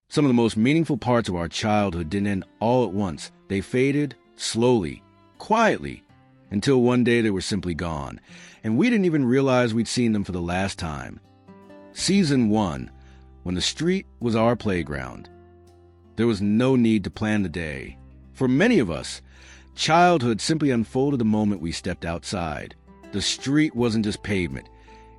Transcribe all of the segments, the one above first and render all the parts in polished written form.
Some of the most meaningful parts of our childhood didn't end all at once. They faded slowly, quietly, until one day they were simply gone, and we didn't even realize we'd seen them for the last time. Season 1, when the street was our playground. There was no need to plan the day. For many of us, childhood simply unfolded the moment we stepped outside. The street wasn't just pavement.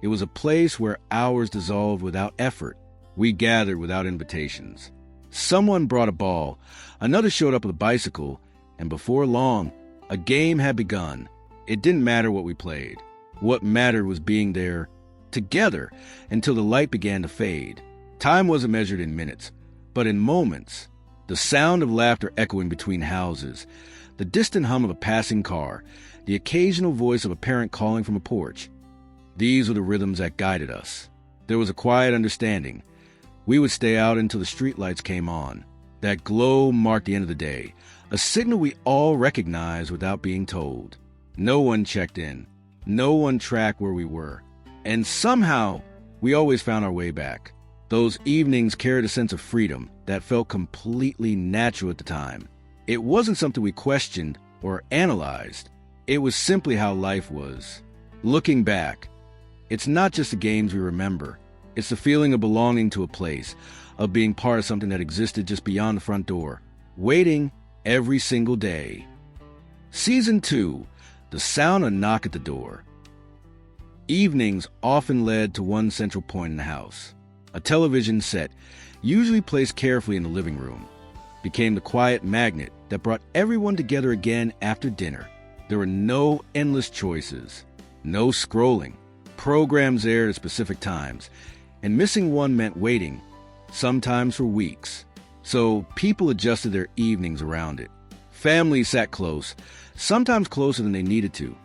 It was a place where hours dissolved without effort. We gathered without invitations. Someone brought a ball, another showed up with a bicycle, and before long, a game had begun. It didn't matter what we played. What mattered was being there together until the light began to fade. Time wasn't measured in minutes, but in moments. The sound of laughter echoing between houses, the distant hum of a passing car, the occasional voice of a parent calling from a porch. These were the rhythms that guided us. There was a quiet understanding. We would stay out until the streetlights came on. That glow marked the end of the day, a signal we all recognized without being told. No one checked in. No one tracked where we were. And somehow, we always found our way back. Those evenings carried a sense of freedom that felt completely natural at the time. It wasn't something we questioned or analyzed. It was simply how life was. Looking back, it's not just the games we remember. It's the feeling of belonging to a place, of being part of something that existed just beyond the front door, waiting every single day. Season 2, the sound of a knock at the door. Evenings often led to one central point in the house. A television set, usually placed carefully in the living room, became the quiet magnet that brought everyone together again after dinner. There were no endless choices, no scrolling. Programs aired at specific times, and missing one meant waiting, sometimes for weeks. So people adjusted their evenings around it. Families sat close, sometimes closer than they needed to,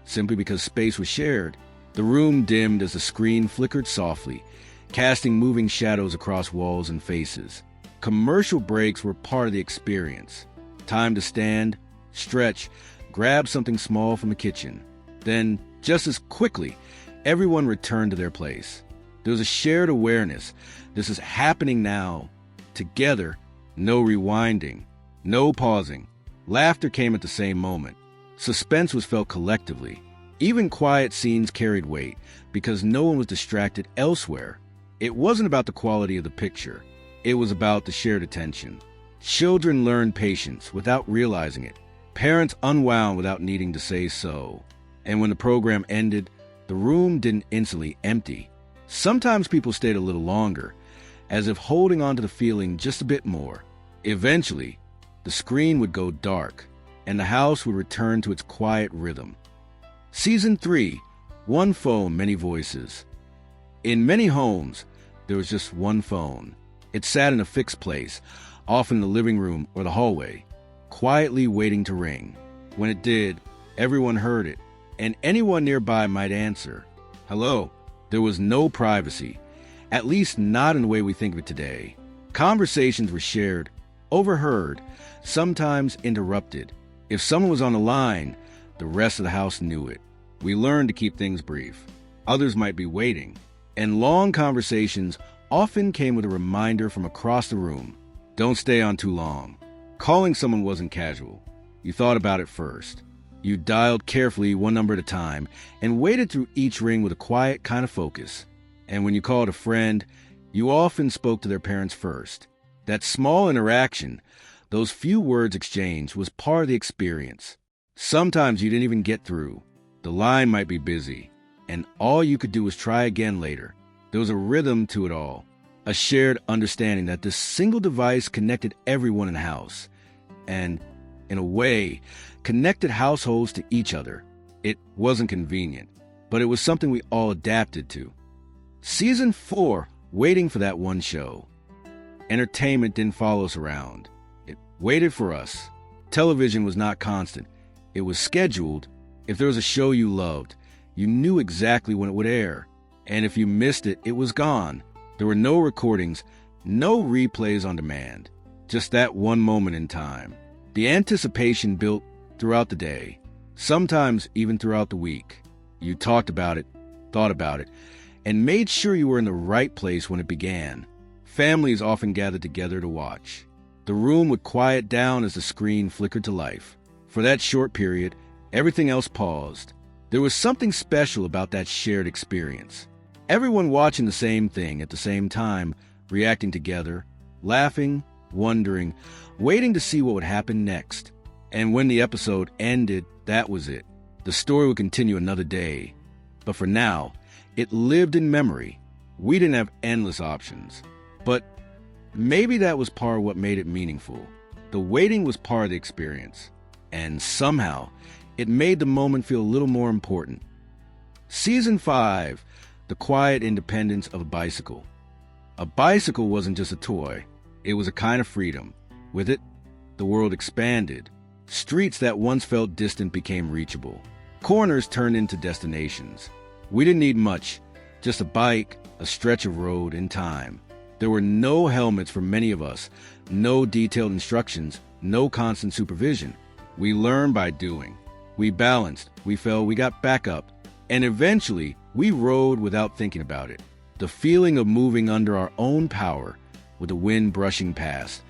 simply because space was shared. The room dimmed as the screen flickered softly, casting moving shadows across walls and faces. Commercial breaks were part of the experience. Time to stand, stretch, grab something small from the kitchen. Then, just as quickly, everyone returned to their place. There was a shared awareness. This is happening now. Together, no rewinding, no pausing. Laughter came at the same moment. Suspense was felt collectively. Even quiet scenes carried weight because no one was distracted elsewhere. It wasn't about the quality of the picture. It was about the shared attention. Children learned patience without realizing it. Parents unwound without needing to say so. And when the program ended, the room didn't instantly empty. Sometimes people stayed a little longer, as if holding on to the feeling just a bit more. Eventually, the screen would go dark, and the house would return to its quiet rhythm. Season 3, one phone, many voices. In many homes, there was just one phone. It sat in a fixed place, often in the living room or the hallway, quietly waiting to ring. When it did, everyone heard it, and anyone nearby might answer. Hello. There was no privacy, at least not in the way we think of it today. Conversations were shared, overheard, sometimes interrupted. If someone was on the line, the rest of the house knew it. We learned to keep things brief. Others might be waiting, and long conversations often came with a reminder from across the room. Don't stay on too long. Calling someone wasn't casual. You thought about it first. You dialed carefully one number at a time and waited through each ring with a quiet kind of focus. And when you called a friend, you often spoke to their parents first. That small interaction, those few words exchanged, was part of the experience. Sometimes you didn't even get through. The line might be busy, and all you could do was try again later. There was a rhythm to it all, a shared understanding that this single device connected everyone in the house, and, in a way, connected households to each other. It wasn't convenient, but it was something we all adapted to. Season 4, waiting for that one show. Entertainment didn't follow us around. It waited for us. Television was not constant. It was scheduled. If there was a show you loved, you knew exactly when it would air. And if you missed it, it was gone. There were no recordings, no replays on demand. Just that one moment in time. The anticipation built throughout the day, sometimes even throughout the week. You talked about it, thought about it, and made sure you were in the right place when it began. Families often gathered together to watch. The room would quiet down as the screen flickered to life. For that short period, everything else paused. There was something special about that shared experience. Everyone watching the same thing at the same time, reacting together, laughing, wondering, waiting to see what would happen next. And when the episode ended, that was it. The story would continue another day. But for now, it lived in memory. We didn't have endless options. But maybe that was part of what made it meaningful. The waiting was part of the experience. And somehow, it made the moment feel a little more important. Season 5, the quiet independence of a bicycle. A bicycle wasn't just a toy. It was a kind of freedom. With it, the world expanded. Streets that once felt distant became reachable. Corners turned into destinations. We didn't need much, just a bike, a stretch of road, and time. There were no helmets for many of us, no detailed instructions, no constant supervision. We learned by doing. We balanced, we fell, we got back up, and eventually we rode without thinking about it. The feeling of moving under our own power, with the wind brushing past,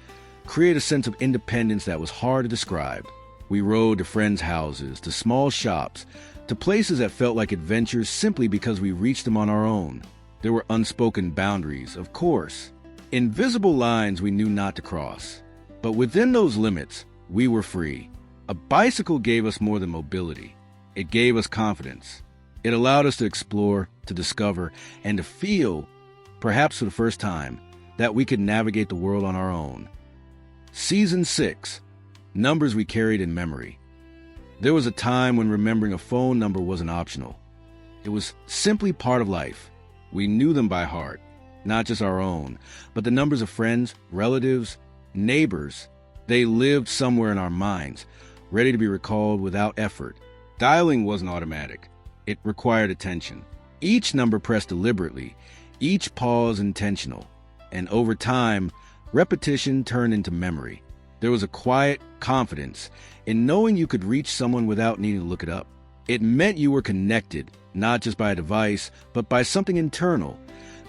created a sense of independence that was hard to describe. We rode to friends' houses, to small shops, to places that felt like adventures simply because we reached them on our own. There were unspoken boundaries, of course, invisible lines we knew not to cross. But within those limits, we were free. A bicycle gave us more than mobility. It gave us confidence. It allowed us to explore, to discover, and to feel, perhaps for the first time, that we could navigate the world on our own. Season 6, numbers we carried in memory. There was a time when remembering a phone number wasn't optional. It was simply part of life. We knew them by heart, not just our own, but the numbers of friends, relatives, neighbors. They lived somewhere in our minds, ready to be recalled without effort. Dialing wasn't automatic. It required attention. Each number pressed deliberately, each pause intentional. And over time, repetition turned into memory. There was a quiet confidence in knowing you could reach someone without needing to look it up. It meant you were connected, not just by a device, but by something internal,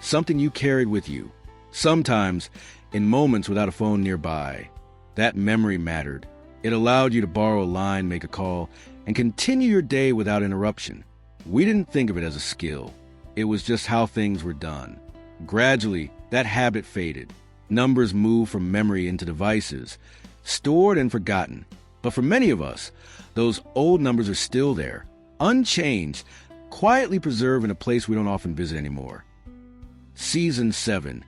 something you carried with you. Sometimes, in moments without a phone nearby, that memory mattered. It allowed you to borrow a line, make a call, and continue your day without interruption. We didn't think of it as a skill. It was just how things were done. Gradually, that habit faded. Numbers moved from memory into devices, stored and forgotten. But for many of us, those old numbers are still there, unchanged, quietly preserved in a place we don't often visit anymore. Season 7,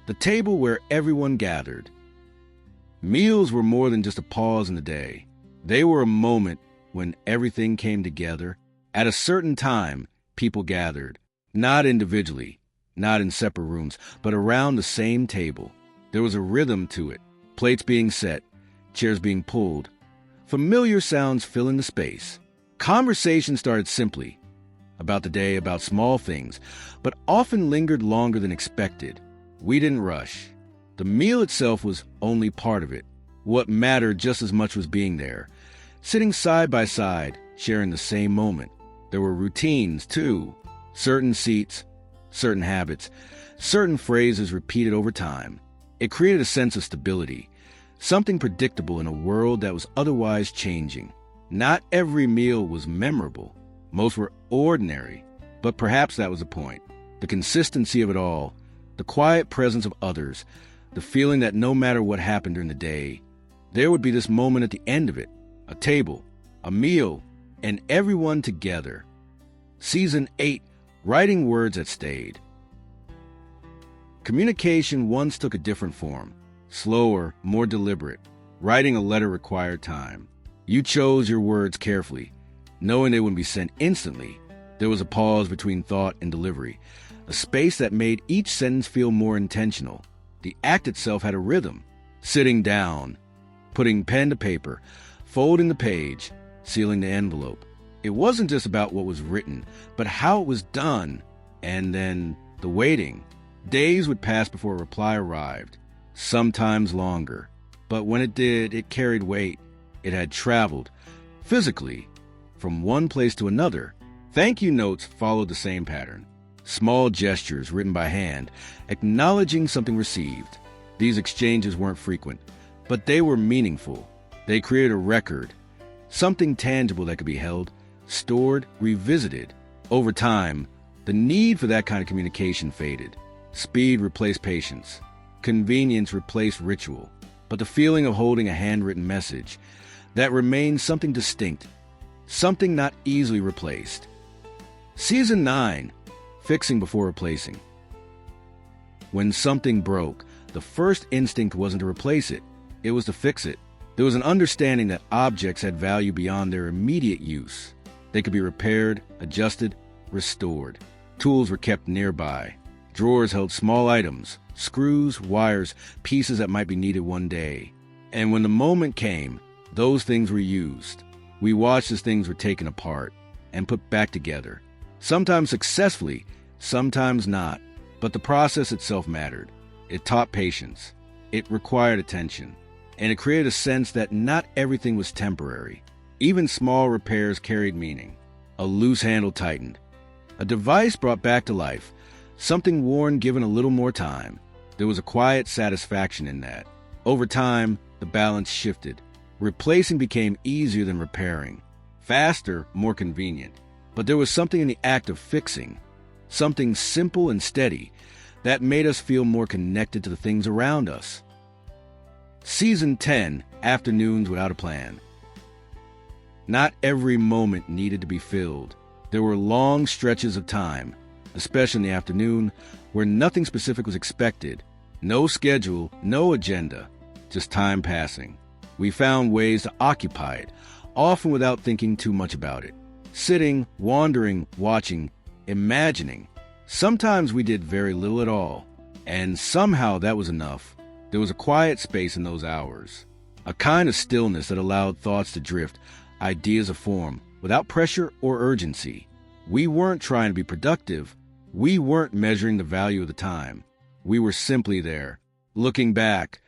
the table where everyone gathered. Meals were more than just a pause in the day. They were a moment when everything came together. At a certain time, people gathered, not individually, not in separate rooms, but around the same table. There was a rhythm to it, plates being set, chairs being pulled, familiar sounds filling the space. Conversation started simply, about the day, about small things, but often lingered longer than expected. We didn't rush. The meal itself was only part of it. What mattered just as much was being there, sitting side by side, sharing the same moment. There were routines, too. Certain seats, certain habits, certain phrases repeated over time. It created a sense of stability, something predictable in a world that was otherwise changing. Not every meal was memorable. Most were ordinary, but perhaps that was the point. The consistency of it all, the quiet presence of others, the feeling that no matter what happened during the day, there would be this moment at the end of it, a table, a meal, and everyone together. Season 8, writing words that stayed. Communication once took a different form, slower, more deliberate. Writing a letter required time. You chose your words carefully, knowing they wouldn't be sent instantly. There was a pause between thought and delivery, a space that made each sentence feel more intentional. The act itself had a rhythm. Sitting down, putting pen to paper, folding the page, sealing the envelope. It wasn't just about what was written, but how it was done. And then the waiting. Days would pass before a reply arrived, sometimes longer. But when it did, it carried weight. It had traveled, physically, from one place to another. Thank you notes followed the same pattern. small gestures written by hand, acknowledging something received. These exchanges weren't frequent, but they were meaningful. They created a record, something tangible that could be held, stored, revisited. Over time, the need for that kind of communication faded. Speed replaced patience. Convenience replaced ritual. But the feeling of holding a handwritten message, that remained something distinct, something not easily replaced. Season 9, Fixing Before Replacing. When something broke, the first instinct wasn't to replace it, it was to fix it. There was an understanding that objects had value beyond their immediate use. They could be repaired, adjusted, restored. Tools were kept nearby. Drawers held small items, screws, wires, pieces that might be needed one day. And when the moment came, those things were used. We watched as things were taken apart and put back together. Sometimes successfully, sometimes not. But the process itself mattered. It taught patience. It required attention. And it created a sense that not everything was temporary. Even small repairs carried meaning. A loose handle tightened. A device brought back to life. Something worn given a little more time. There was a quiet satisfaction in that. Over time, the balance shifted. Replacing became easier than repairing. Faster, more convenient. But there was something in the act of fixing. Something simple and steady that made us feel more connected to the things around us. Season 10, Afternoons Without a Plan. Not every moment needed to be filled. There were long stretches of time, especially in the afternoon, where nothing specific was expected. No schedule, no agenda, just time passing. We found ways to occupy it, often without thinking too much about it. Sitting, wandering, watching, imagining. Sometimes we did very little at all, and somehow that was enough. There was a quiet space in those hours, a kind of stillness that allowed thoughts to drift, ideas to form, without pressure or urgency. We weren't trying to be productive. We weren't measuring the value of the time. We were simply there. Looking back,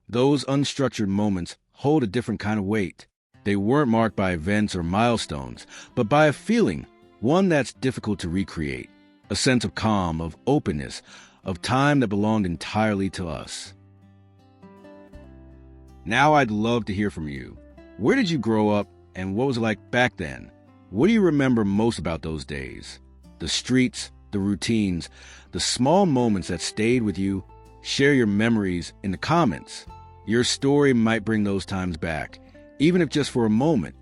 those unstructured moments hold a different kind of weight. They weren't marked by events or milestones, but by a feeling, one that's difficult to recreate. A sense of calm, of openness, of time that belonged entirely to us. Now I'd love to hear from you. Where did you grow up, and what was it like back then? What do you remember most about those days? The streets, the routines, the small moments that stayed with you. Share your memories in the comments. Your story might bring those times back, even if just for a moment.